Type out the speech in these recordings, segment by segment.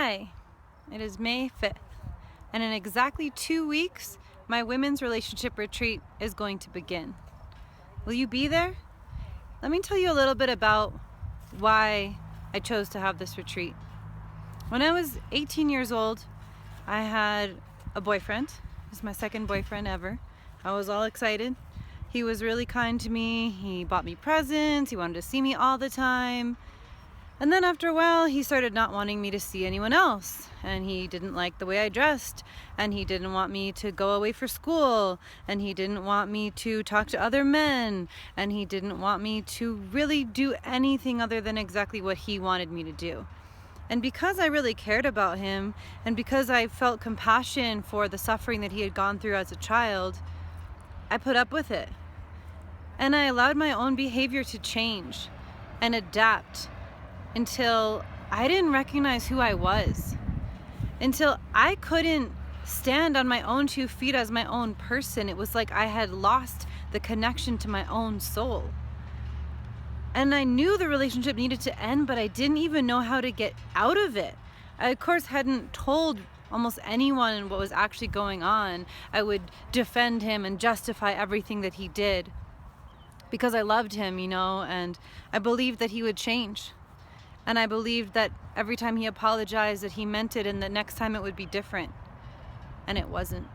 Hi, it is May 5th, and in exactly 2 weeks, my women's relationship retreat is going to begin. Will you be there? Let me tell you a little bit about why I chose to have this retreat. When I was 18 years old, I had a boyfriend. He was my second boyfriend ever. I was all excited. He was really kind to me. He bought me presents. He wanted to see me all the time. And then after a while, he started not wanting me to see anyone else. And he didn't like the way I dressed. And he didn't want me to go away for school. And he didn't want me to talk to other men. And he didn't want me to really do anything other than exactly what he wanted me to do. And because I really cared about him, and because I felt compassion for the suffering that he had gone through as a child, I put up with it. And I allowed my own behavior to change and adapt until I didn't recognize who I was, until I couldn't stand on my own 2 feet as my own person. It was like I had lost the connection to my own soul. And I knew the relationship needed to end, but I didn't even know how to get out of it. I, of course, hadn't told almost anyone what was actually going on. I would defend him and justify everything that he did because I loved him, and I believed that he would change. And I believed that every time he apologized that he meant it and that next time it would be different. And it wasn't.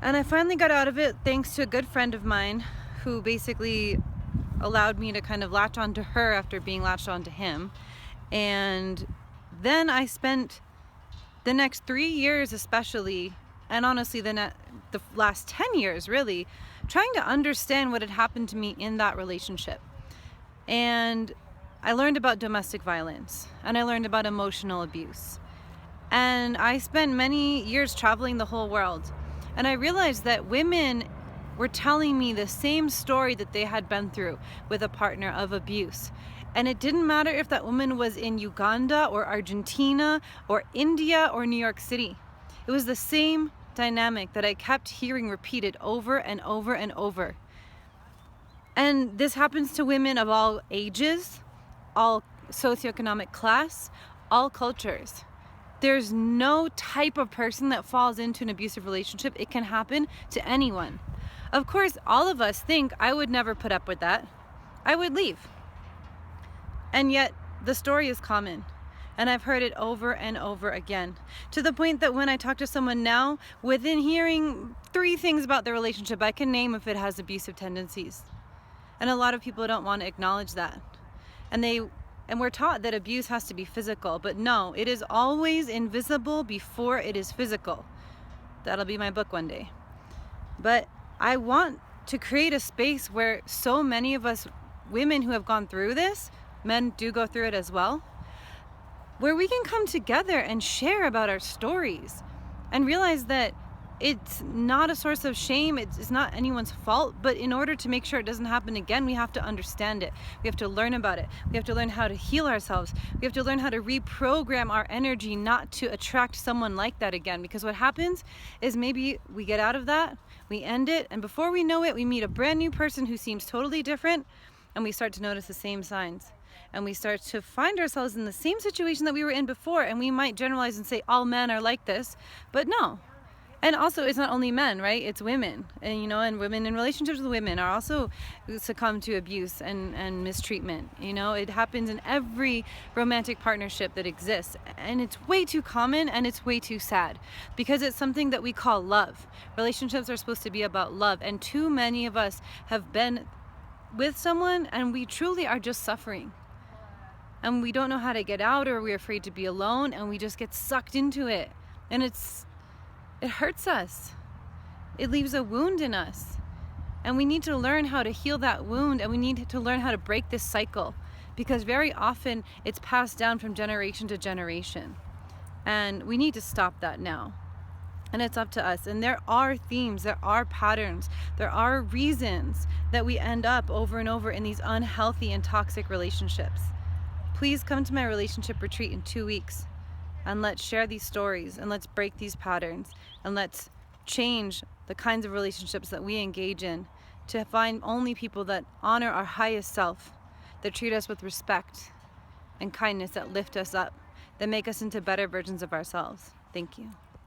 And I finally got out of it thanks to a good friend of mine who basically allowed me to kind of latch onto her after being latched onto him. And then I spent the next 3 years especially, and honestly the last 10 years really, trying to understand what had happened to me in that relationship. And I learned about domestic violence, and I learned about emotional abuse. And I spent many years traveling the whole world. And I realized that women were telling me the same story that they had been through with a partner of abuse. And it didn't matter if that woman was in Uganda or Argentina or India or New York City. It was the same dynamic that I kept hearing repeated over and over and over. And this happens to women of all ages, all socioeconomic class, all cultures. There's no type of person that falls into an abusive relationship. It can happen to anyone. Of course, all of us think, I would never put up with that. I would leave. And yet, the story is common. And I've heard it over and over again. To the point that when I talk to someone now, within hearing 3 things about their relationship, I can name if it has abusive tendencies. And a lot of people don't want to acknowledge that. And we're taught that abuse has to be physical, but no, it is always invisible before it is physical. That'll be my book one day. But I want to create a space where so many of us women who have gone through this, men do go through it as well, where we can come together and share about our stories and realize that it's not a source of shame, it's not anyone's fault, but in order to make sure it doesn't happen again, we have to understand it. We have to learn about it. We have to learn how to heal ourselves. We have to learn how to reprogram our energy not to attract someone like that again. Because what happens is maybe we get out of that, we end it, and before we know it, we meet a brand new person who seems totally different, and we start to notice the same signs. And we start to find ourselves in the same situation that we were in before, and we might generalize and say all men are like this, but no. And also, it's not only men, right? It's women. And, and women in relationships with women are also succumb to abuse and mistreatment. It happens in every romantic partnership that exists. And it's way too common, and it's way too sad because it's something that we call love. Relationships are supposed to be about love. And too many of us have been with someone and we truly are just suffering. And we don't know how to get out, or we're afraid to be alone, and we just get sucked into it. And it hurts us. It leaves a wound in us. And we need to learn how to heal that wound, and we need to learn how to break this cycle, because very often it's passed down from generation to generation. And we need to stop that now. And it's up to us. And there are themes, there are patterns, there are reasons that we end up over and over in these unhealthy and toxic relationships. Please come to my relationship retreat in 2 weeks. And let's share these stories, and let's break these patterns, and let's change the kinds of relationships that we engage in to find only people that honor our highest self, that treat us with respect and kindness, that lift us up, that make us into better versions of ourselves. Thank you.